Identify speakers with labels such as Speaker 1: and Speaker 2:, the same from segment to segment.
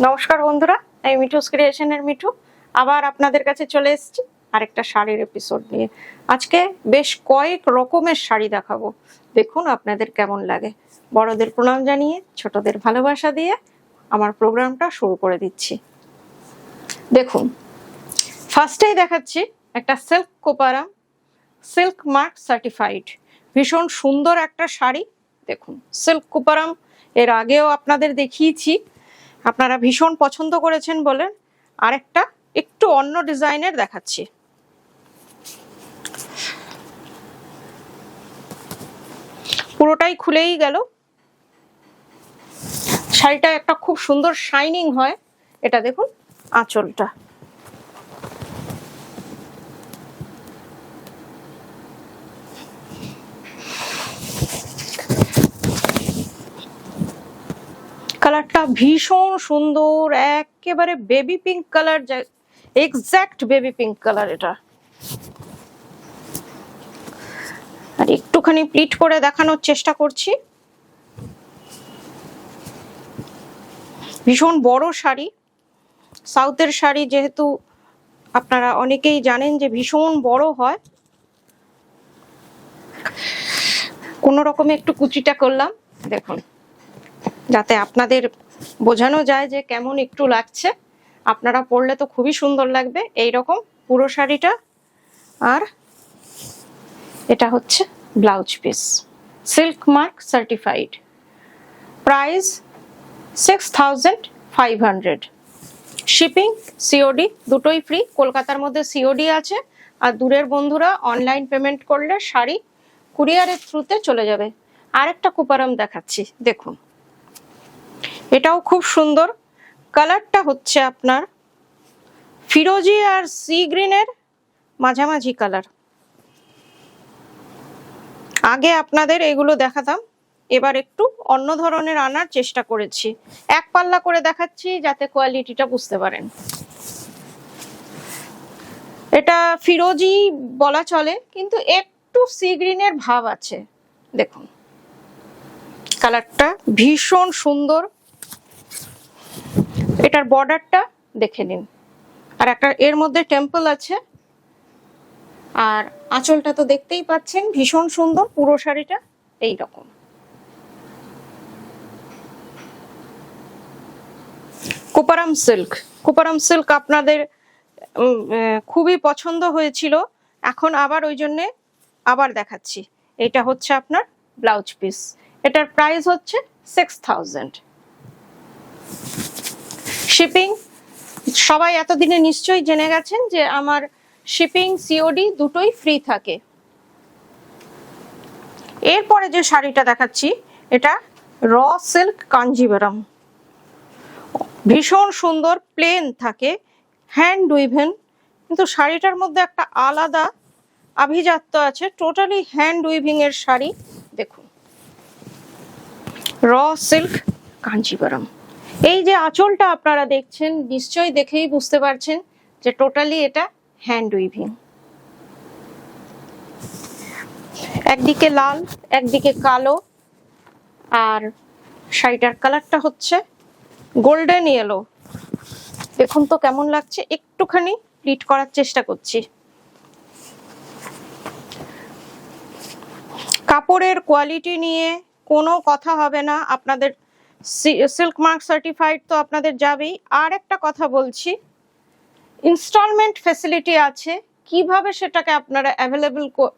Speaker 1: নমস্কার বন্ধুরা, আমি মিঠুস ক্রিয়েশনের মিঠু আবার আপনাদের কাছে চলে এসেছি আরেকটা শাড়ির এপিসোড নিয়ে। আজকে বেশ কয়েক রকমের শাড়ি দেখাবো, দেখুন আপনাদের কেমন লাগে। বড়দের প্রণাম জানিয়ে ছোটদের ভালোবাসা দিয়ে আমার প্রোগ্রামটা শুরু করে দিচ্ছি। দেখুন, ফার্স্টেই দেখাচ্ছি একটা সিল্ক কোপারাম, সিল্ক মার্ক সার্টিফাইড, ভীষণ সুন্দর একটা শাড়ি। দেখুন, সিল্ক কোপারাম এর আগেও আপনাদের দেখিয়েছি, আপনারা ভীষণ পছন্দ করেছেন বলে আরেকটা একটু অন্য ডিজাইনের দেখাচ্ছি। পুরোটাই খুলেই গেল। শাড়িটা একটা খুব সুন্দর শাইনিং হয়। এটা দেখুন আঁচলটা, কালারটা ভীষণ সুন্দর, একেবারে baby pink colour, exact baby pink colour এটা। আর একটুখানি প্লিট করে দেখানোর চেষ্টা করছি। ভীষণ বড় শাড়ি, সাউথের শাড়ি যেহেতু আপনারা অনেকেই জানেন যে ভীষণ বড় হয়। কোনো রকমে একটু কুচিটা করলাম, দেখুন, যাতে আপনাদের বোঝানো যায় যে কেমন একটু লাগছে। আপনারা পরলে তো খুবই সুন্দর লাগবে এই রকম পুরো শাড়িটা। আর এটা হচ্ছে blouse piece, silk mark certified, price 6500। Shipping COD দুটোই ফ্রি। কলকাতার মধ্যে সিওডি আছে, আর দূরের বন্ধুরা অনলাইন পেমেন্ট করলে শাড়ি কুরিয়ারের থ্রুতে চলে যাবে। আরেকটা কুপারাম দেখাচ্ছি, দেখুন, এটাও খুব সুন্দর। কালারটা হচ্ছে আপনার ফিরোজি আর সি গ্রিনের মাঝামাঝি কালার। আগে আপনাদের এগুলো দেখাতাম, এবার একটু অন্য ধরনের আনার চেষ্টা করেছি। এক পাল্লা করে দেখাচ্ছি যাতে কোয়ালিটিটা বুঝতে পারেন। এটা ফিরোজি বলা চলে, কিন্তু একটু সি গ্রিনের ভাব আছে। দেখুন, কালারটা ভীষণ সুন্দর। এটার বর্ডারটা দেখে নিন, আর একটা এর মধ্যে টেম্পল আছে। আর আঁচলটা তো দেখতেই পাচ্ছেন, ভীষণ সুন্দর পুরো শাড়িটা এই রকম। কোপারাম সিল্ক, কোপারাম সিল্ক আপনাদের খুবই পছন্দ হয়েছিল, এখন আবার ওই জন্যে আবার দেখাচ্ছি। এটা হচ্ছে আপনার ব্লাউজ পিস, এটার প্রাইস হচ্ছে 6000। শিপিং সবাই এতদিনে নিশ্চয়ই জেনে গেছেন যে আমার শিপিং সিওডি দুটোই ফ্রি থাকে। এরপরে যে শাড়িটা দেখাচ্ছি এটা র সিল্ক কাঞ্জিভারাম, ভীষণ সুন্দর, প্লেন থাকে, হ্যান্ড উইভেন, কিন্তু শাড়িটার মধ্যে একটা আলাদা আভিজাত্য আছে। টোটালি হ্যান্ড উইভিং এর শাড়ি। দেখুন, র সিল্ক কাঞ্জিভারাম। এই যে আঁচলটা আপনারা দেখছেন, নিশ্চয়ই দেখেই বুঝতে পারছেন যে টোটালি এটা হ্যান্ড উইভিং। একদিকে লাল একদিকে কালো, আর শাড়িটার কালারটা হচ্ছে গোল্ডেন ইয়েলো। দেখুন তো কেমন লাগছে, একটুখানি প্লিট করার চেষ্টা করছি। কাপড়ের কোয়ালিটি নিয়ে কোনো কথা হবে না, আপনাদের সিল্ক মার্ক সার্টিফাইড তো আপনাদের যাবেই। আর একটা কথা বলছি, ইনস্টলমেন্ট ফ্যাসিলিটি আছে, কিভাবে সেটাকে আপনারা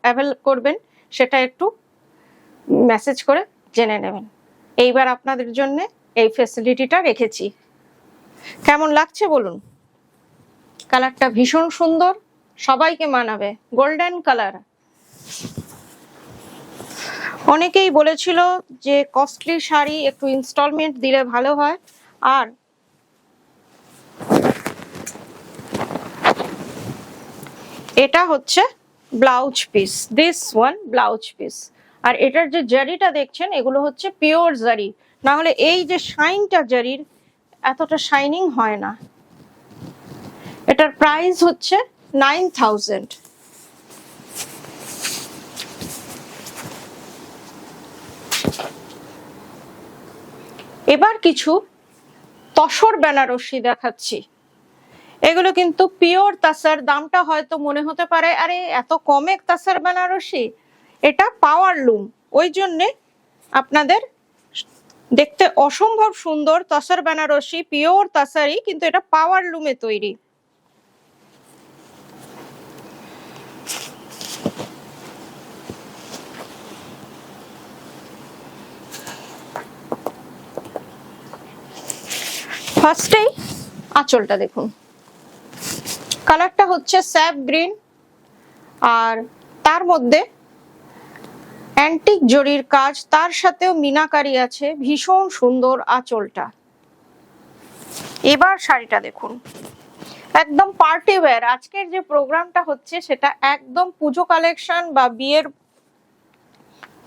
Speaker 1: অ্যাভেল করবেন সেটা একটু মেসেজ করে জেনে নেবেন। এইবার আপনাদের জন্য এই ফ্যাসিলিটিটা রেখেছি। কেমন লাগছে বলুন? কালারটা ভীষণ সুন্দর, সবাইকে মানাবে, গোল্ডেন কালার। অনেকেই বলেছিল যে কস্টলি শাড়ি একটু ইনস্টলমেন্ট দিলে ভালো হয়। আর এটা হচ্ছে blouse piece, this one blouse piece. আর এটার যে জারিটা দেখছেন এগুলো হচ্ছে পিওর জারি, না হলে এই যে শাইনটা জারির এতটা শাইনিং হয় না। এটার প্রাইস হচ্ছে 9000। এবার কিছু তসর বেনারসি দেখাচ্ছি। এগুলো কিন্তু পিওর তাসার। দামটা হয়তো মনে হতে পারে আরে এত কমে তাসার বেনারসি, এটা পাওয়ার লুম, ওই জন্যে আপনাদের দেখতে অসম্ভব সুন্দর। তসর বেনারসি পিওর তাসারই, কিন্তু এটা পাওয়ার লুমে তৈরি। ফার্স্টেই আঁচলটা দেখুন, কালারটা হচ্ছে স্যাপ গ্রিন, আর তার মধ্যে অ্যান্টিক জরির কাজ, তার সাথেও মিনাকারি আছে। ভীষণ সুন্দর আঁচলটা। এবার শাড়িটা দেখুন, একদম পার্টি ওয়্যার। আজকের যে প্রোগ্রামটা হচ্ছে সেটা একদম পুজো কালেকশন বা বিয়ের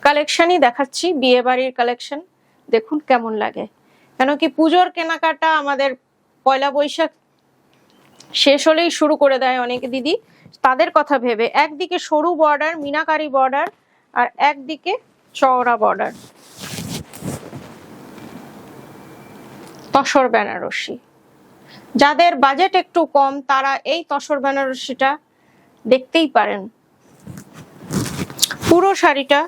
Speaker 1: কালেকশনই দেখাচ্ছি, বিয়ে বাড়ির কালেকশন। দেখুন কেমন লাগে, কেন কি পুজোর কেনাকাটা আমাদের পয়লা বৈশাখ শেষ হলেই শুরু করে দেয় অনেক দিদি, তাদের কথা ভেবে। একদিকে সরু বর্ডার, মিনাকারি বর্ডার, আর একদিকে চওড়া বর্ডার, তসর বেনারসি। যাদের বাজেট একটু কম তারা এই তসর বেনারসিটা দেখতেই পারেন। পুরো শাড়িটা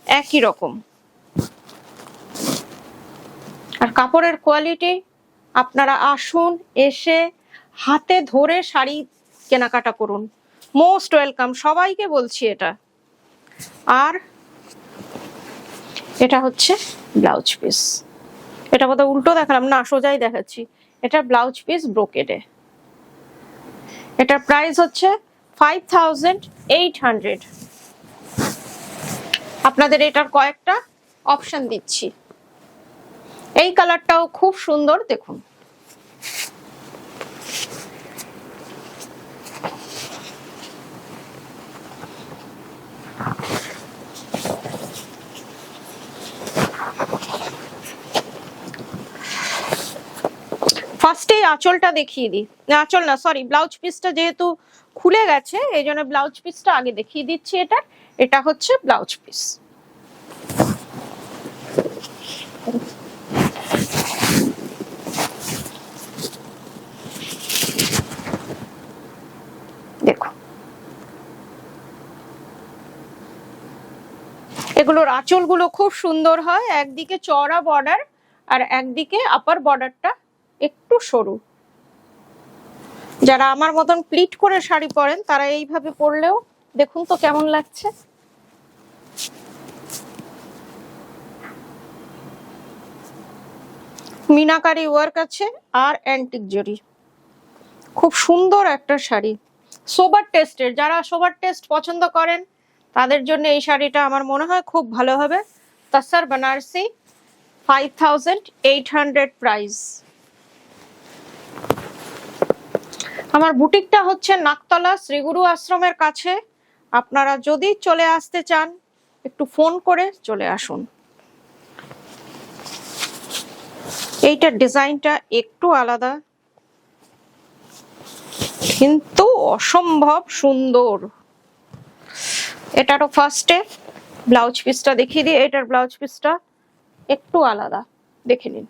Speaker 1: একই রকম, আর কাপড়ের কোয়ালিটি আপনারা আসুন, এসে হাতে ধরে শাড়ি কেনাকাটা করুন। মোস্ট ওয়েলকাম, সবাইকে বলছি এটা। আর এটা হচ্ছে ব্লাউজ পিস। এটা বোধহয় উল্টো দেখালাম, না সোজাই দেখাচ্ছি। এটা ব্লাউজ পিস ব্রোকেডে। এটার প্রাইস হচ্ছে 5800। আপনাদের এটার কয়েকটা অপশন দিচ্ছি। এই কালারটাও খুব সুন্দর, দেখুন। ফার্স্টে আঁচলটা দেখিয়ে দিই, আঁচল না সরি, ব্লাউজ পিসটা যেহেতু খুলে গেছে এই জন্য ব্লাউজ পিসটা আগে দেখিয়ে দিচ্ছি। এটা হচ্ছে ব্লাউজ পিস। দেখো, এগুলোর আঁচলগুলো খুব সুন্দর হয়। একদিকে চওড়া বর্ডার আর একদিকে আপার বর্ডারটা একটু সরু। যারা আমার মতন প্লিট করে শাড়ি পরেন তারা এইভাবে পরলেও দেখুন তো কেমন লাগছে। মিনাকারি ওয়ার্ক আছে আর অ্যান্টিক জরি, খুব সুন্দর একটা শাড়ি। সোবার টেস্টের, যারা সোবার টেস্ট পছন্দ করেন তাদের জন্য এই শাড়িটা আমার মনে হয় খুব ভালো হবে। তসর বেনারসি, 5800 প্রাইস। আমার বুটিকটা হচ্ছে নাকতলা শ্রীগুরু আশ্রমের কাছে। আপনারা যদি চলে আসতে চান একটু ফোন করে চলে আসুন। এইটার ডিজাইনটা একটু আলাদা কিন্তু অসম্ভব সুন্দর। এটারও ফার্স্টে ব্লাউজ পিসটা দেখিয়ে দিই। এটার ব্লাউজ পিসটা একটু আলাদা, দেখে নিন,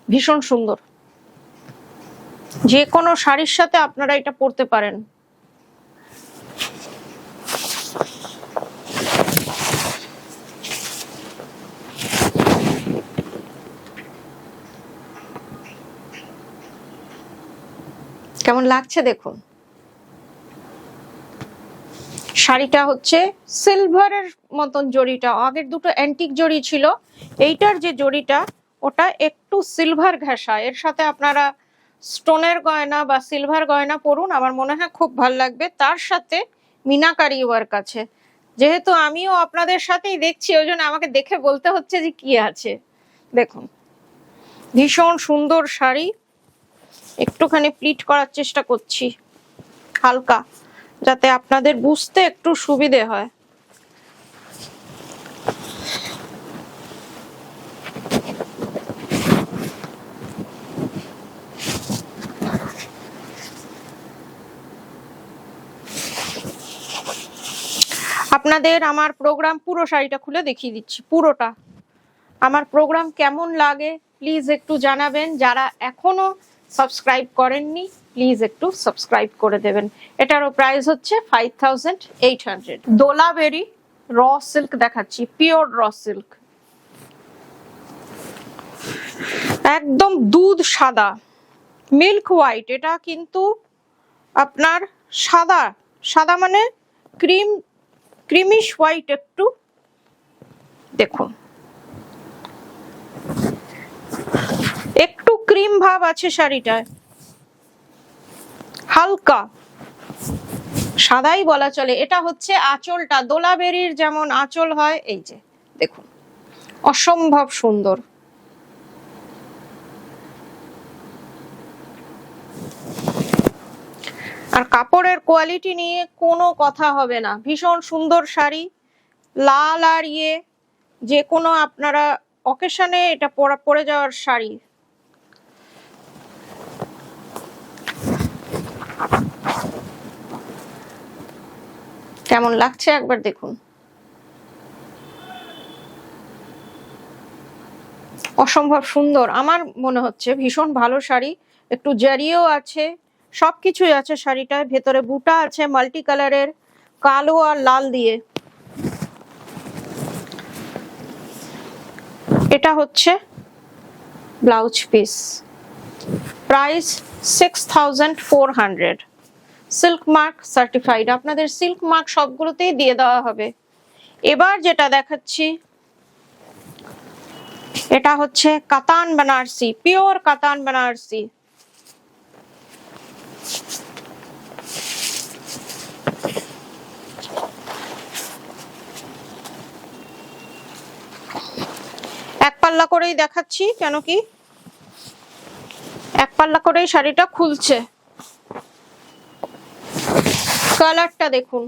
Speaker 1: ভীষণ সুন্দর। যে কোনো শাড়ির সাথে আপনারা এটা পরতে পারেন। কেমন লাগছে দেখুন। শাড়িটা হচ্ছে সিলভারের মতন জরিটা, আগের দুটো অ্যান্টিক জরি ছিল, এইটার যে জরিটা ওটা একটু সিলভার ঘেঁষা। এর সাথে আপনারা স্টোনের গয়না বা সিলভার গয়না পরুন, আমার মনে হয় খুব ভালো লাগবে। তার সাথে মিনাকারি ওয়ার্ক আছে। যেহেতু আমিও আপনাদের সাথেই দেখছি ওই জন্য আমাকে দেখে বলতে হচ্ছে যে কি আছে। দেখুন, ভীষণ সুন্দর শাড়ি। একটুখানি প্লিট করার চেষ্টা করছি হালকা, যাতে আপনাদের বুঝতে একটু সুবিধে হয়। আপনাদের আমার প্রোগ্রাম পুরো শাড়িটা খুলে দেখিয়ে দিচ্ছি। পুরোটা আমার প্রোগ্রাম কেমন লাগে প্লিজ একটু জানাবেন। যারা এখনো সাবস্ক্রাইব করেননি প্লিজ একটু সাবস্ক্রাইব করে দেবেন। এটারও প্রাইস হচ্ছে 5800। দোলাবেরি র সিল্ক দেখাচ্ছি, পিওর র সিল্ক, একদম দুধ সাদা, মিল্ক হোয়াইট। এটা কিন্তু আপনার সাদা সাদা মানে ক্রিমিশ হোয়াইট একটু, দেখুন একটু ক্রিম ভাব আছে শাড়িটায়, হালকা সাদাই বলা চলে। এটা হচ্ছে আঁচলটা, দোলাবেরির যেমন আঁচল হয়, এই যে দেখুন অসম্ভব সুন্দর। আর কাপড়ের কোয়ালিটি নিয়ে কোনো কথা হবে না, ভীষণ সুন্দর শাড়ি। লাল আর যে কোনো আপনারা অকেশনে এটা পরে যাওয়ার শাড়ি। কেমন লাগছে একবার দেখুন, অসম্ভব সুন্দর। আমার মনে হচ্ছে ভীষণ ভালো শাড়ি, একটু জারিও আছে, সবকিছুই আছে শাড়িটায়। ভেতরে বুটা আছে মাল্টি কালারের, কালো আর লাল দিয়ে। এটা হচ্ছে blouse piece, price 6400, silk mark certified. আপনাদের সিল্ক মার্ক সবগুলোতেই দিয়ে দেওয়া হবে। এবার যেটা দেখাচ্ছি এটা হচ্ছে কাতান বেনারসি, পিওর কাতান বেনারসি। এক পাল্লা করেই দেখাচ্ছি, কেন কি এক পাল্লা করেই শাড়িটা খুলছে। কালারটা দেখুন,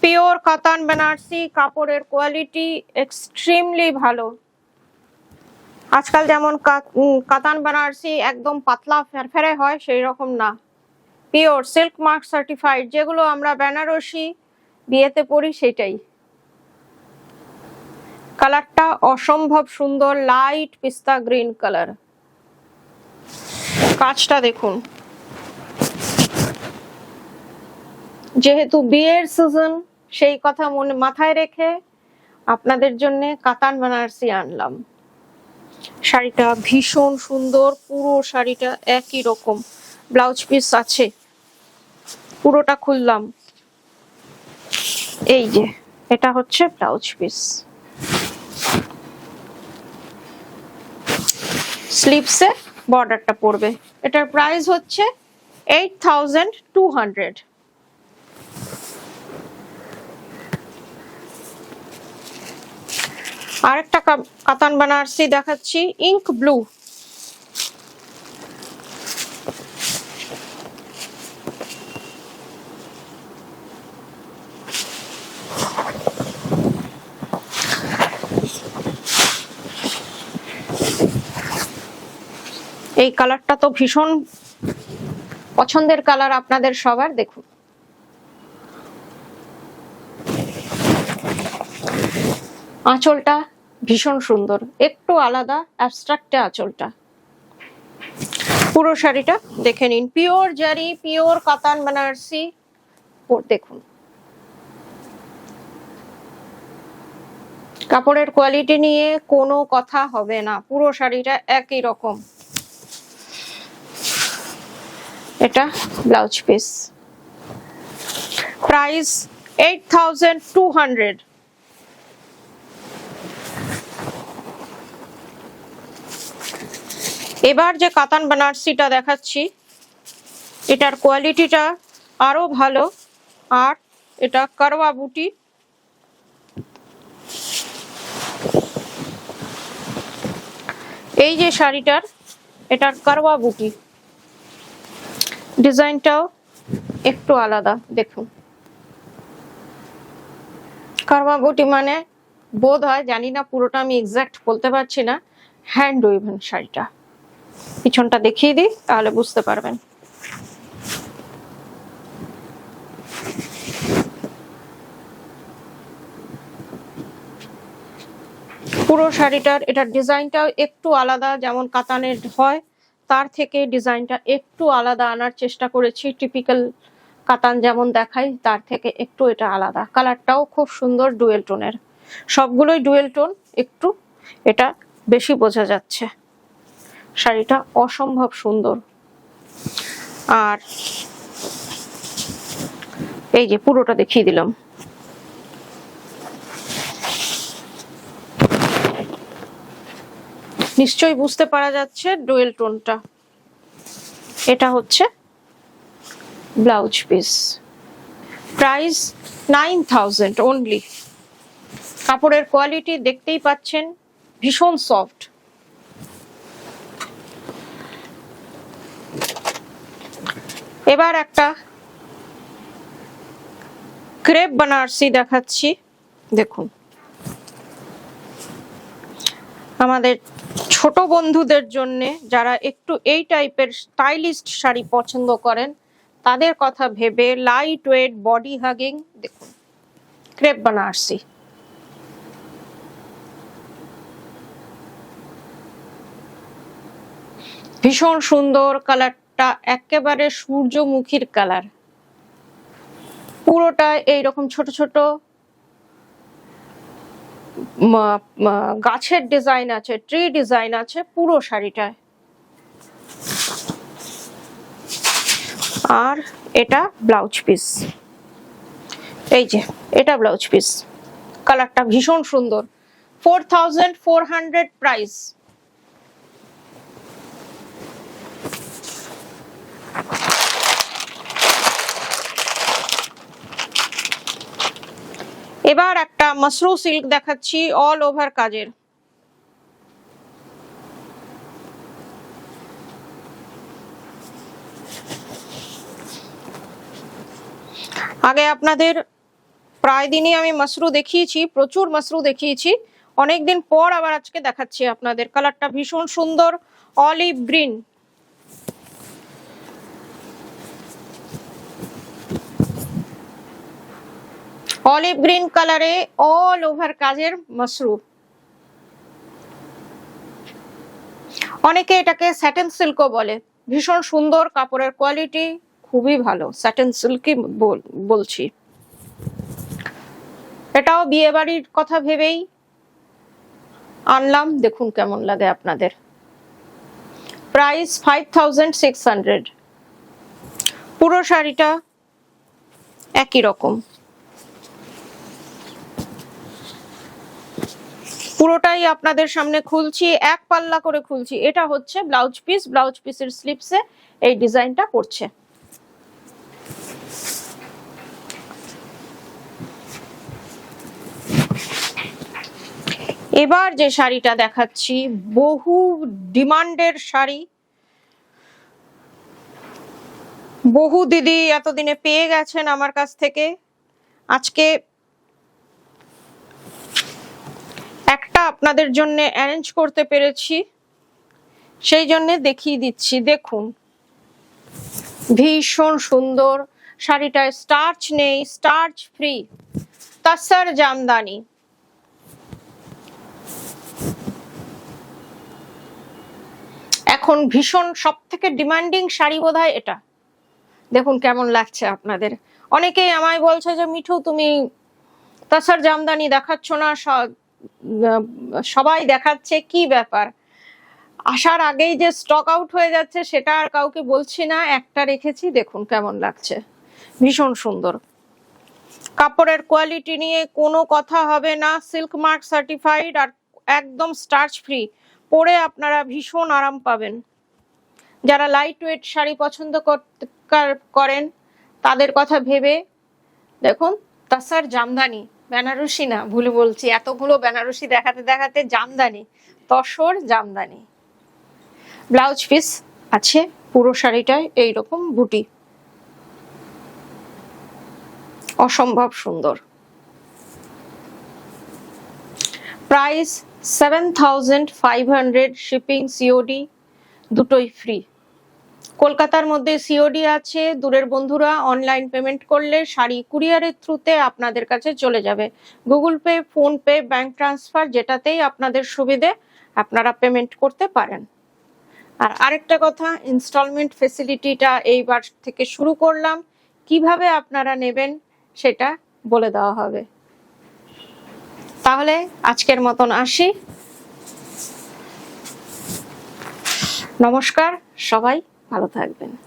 Speaker 1: পিওর কাতান বেনারসি, কাপড়ের কোয়ালিটি এক্সট্রিমলি ভালো। আজকাল যেমন কাতান বেনারসি একদম পাতলা ফেরফেরে হয়, সেই রকম না, পিওর সিল্ক মার্ক সার্টিফাইড, যেগুলো আমরা বেনারসি বিয়েতে পরি সেটাই। কালারটা অসম্ভব সুন্দর, লাইট পিস্তা গ্রিন কালার। কাজটা দেখুন, যেহেতু বিয়ের সিজন সেই কথা মাথায় রেখে আপনাদের জন্য কাতান বেনারসি আনলাম। শাড়িটা ভীষণ সুন্দর, পুরো শাড়িটা একই রকম, ব্লাউজ পিস আছে, পুরোটা খুললাম। এই যে এটা হচ্ছে ব্লাউজ পিস, স্লিভসে বর্ডারটা পড়বে। এটার প্রাইস হচ্ছে 8200। আরেকটা কাতান বেনারসি দেখাচ্ছি, ইঙ্ক ব্লু। এই কালারটা তো ভীষণ পছন্দের কালার আপনাদের সবার। দেখুন আঁচলটা ভীষণ সুন্দর, একটু আলাদা অ্যাবস্ট্রাক্টে আঁচলটা। পুরো শাড়িটা দেখে নিন, পিওর জারি, পিওর কাতান বেনারসি। দেখুন কাপড়ের কোয়ালিটি নিয়ে কোনো কথা হবে না, পুরো শাড়িটা একই রকম। এটা ব্লাউজ পিস, প্রাইস 8200। এবার যে কাতান বেনারসিটা দেখাচ্ছি এটার কোয়ালিটিটা আরো ভালো, আর এটা করওয়া বুটি। এই যে শাড়িটার, এটার করওয়া বুটি, ডিজাইনটাও একটু আলাদা। দেখুন করওয়া বুটি মানে বোধ হয়, জানি না পুরোটা আমি এক্সাক্ট বলতে পারছি না, হ্যান্ড ওয়েভেন শাড়িটা। পিছনটা দেখিয়ে দিই তাহলে বুঝতে পারবেন। পুরো শাড়িটার এটার ডিজাইনটাও একটু আলাদা, যেমন কাতানের হয় তার থেকে ডিজাইনটা একটু আলাদা আনার চেষ্টা করেছি। টিপিক্যাল কাতান যেমন দেখাই তার থেকে একটু এটা আলাদা। কালারটাও খুব সুন্দর, ডুয়েল টোনের, সবগুলোই ডুয়েল টোন, একটু এটা বেশি বোঝা যাচ্ছে। শাড়িটা অসম্ভব সুন্দর। আর এই যে পুরোটা দেখিয়ে দিলাম। নিশ্চয়ই বুঝতে পারা যাচ্ছে ডুয়েল টোনটা। এটা হচ্ছে ব্লাউজ পিস, প্রাইস 9000 অনলি। কাপড়ের কোয়ালিটি দেখতেই পাচ্ছেন, ভীষণ সফট। এবার একটা ক্রেপ বানারসি দেখাচ্ছি, দেখুন। আমাদের ছোট বন্ধুদের জন্য, যারা একটু এই টাইপের স্টাইলিস্ট শাড়ি পছন্দ করেন, তাদের কথা ভেবে লাইট ওয়েট বডি হাগিং, দেখুন ক্রেপ বানারসি। ভীষণ সুন্দর, কালারটা একেবারে সূর্যমুখীর কালার। পুরোটা এইরকম ছোট ছোট গাছের ডিজাইন আছে, ট্রি ডিজাইন আছে পুরো শাড়িটায়। আর এটা ব্লাউজ পিস, এই যে এটা ব্লাউজ পিস। কালারটা ভীষণ সুন্দর। 4400 প্রাইস। এবার একটা মাসরু সিল্ক দেখাচ্ছি, অল ওভার কাজের। আগে আপনাদের প্রায় দিনই আমি মাসরু দেখিয়েছি, প্রচুর মাসরু দেখিয়েছি। অনেকদিন পর আবার আজকে দেখাচ্ছি আপনাদের। কালারটা ভীষণ সুন্দর, অলিভ গ্রিন। অলিভ গ্রিন কালারে অল ওভার কাজের মাসরু। অনেকে এটাকে স্যাটেন সিল্কও বলে। ভীষণ সুন্দর, কাপড়ের কোয়ালিটি খুবই ভালো, স্যাটেন সিল্কই বলছি। এটাও বিয়ে বাড়ির কথা ভেবেই আনলাম, দেখুন কেমন লাগে আপনাদের। প্রাইস 5600। পুরো শাড়িটা একই রকম, পুরোটাই আপনাদের সামনে খুলছি, এক পাল্লা করে খুলছি। এটা হচ্ছে ব্লাউজ পিস, ব্লাউজ পিসের স্লিপসে এই ডিজাইনটা করছে। এবার যে শাড়িটা দেখাচ্ছি, বহু ডিমান্ডের শাড়ি, বহু দিদি এতদিনে পেয়ে গেছেন আমার কাছ থেকে। আজকে একটা আপনাদের জন্য অ্যারেঞ্জ করতে পেরেছি, সেই জন্য দেখিয়ে দিচ্ছি। দেখুন ভীষণ সুন্দর শাড়িটায় স্টার্চ নেই, স্টার্চ ফ্রি, তাসার জামদানি। এখন ভীষণ সবথেকে ডিমান্ডিং শাড়ি বোধহয় এটা। দেখুন কেমন লাগছে আপনাদের। অনেকেই আমায় বলছে যে মিঠু তুমি তাসার জামদানি দেখাচ্ছ না, সবাই দেখাচ্ছে, কি ব্যাপার? আসার আগেই যে স্টক আউট হয়ে যাচ্ছে সেটা আর কাউকে বলছি না, একটা রেখেছি, দেখুন কেমন লাগছে। ভীষণ সুন্দর, কাপড়ের কোয়ালিটি নিয়ে কোনো কথা হবে না, সিল্ক মার্ক সার্টিফাইড আর একদম স্টার্চ ফ্রি। পরে আপনারা ভীষণ আরাম পাবেন। যারা লাইট ওয়েট শাড়ি পছন্দ করেন তাদের কথা ভেবে দেখুন তাসার জামদানি, বেনারসি না, ভুলে বলছি, এতগুলো বেনারসি দেখাতে দেখাতে জামদানি, তসর জামদানি। ব্লাউজ পিস আছে পুরো শাড়িটায় এইরকম বুটি, অসম্ভব সুন্দর। প্রাইস 7500, শিপিং সিওডি দুটোই ফ্রি। কলকাতার মধ্যে সিওডি আছে, দূরের বন্ধুরা অনলাইন পেমেন্ট করলে শাড়ি কুরিয়ারের থ্রুতে আপনাদের কাছে চলে যাবে। Google Pay, PhonePe, bank transfer যেটাতেই আপনাদের সুবিধে আপনারা পেমেন্ট করতে পারেন। আর আরেকটা কথা, ইনস্টলমেন্ট ফেসিলিটিটা এইবার থেকে শুরু করলাম, কিভাবে আপনারা নেবেন সেটা বলে দেওয়া হবে। তাহলে আজকের মতন আসি, নমস্কার, সবাই ভালো থাকবেন।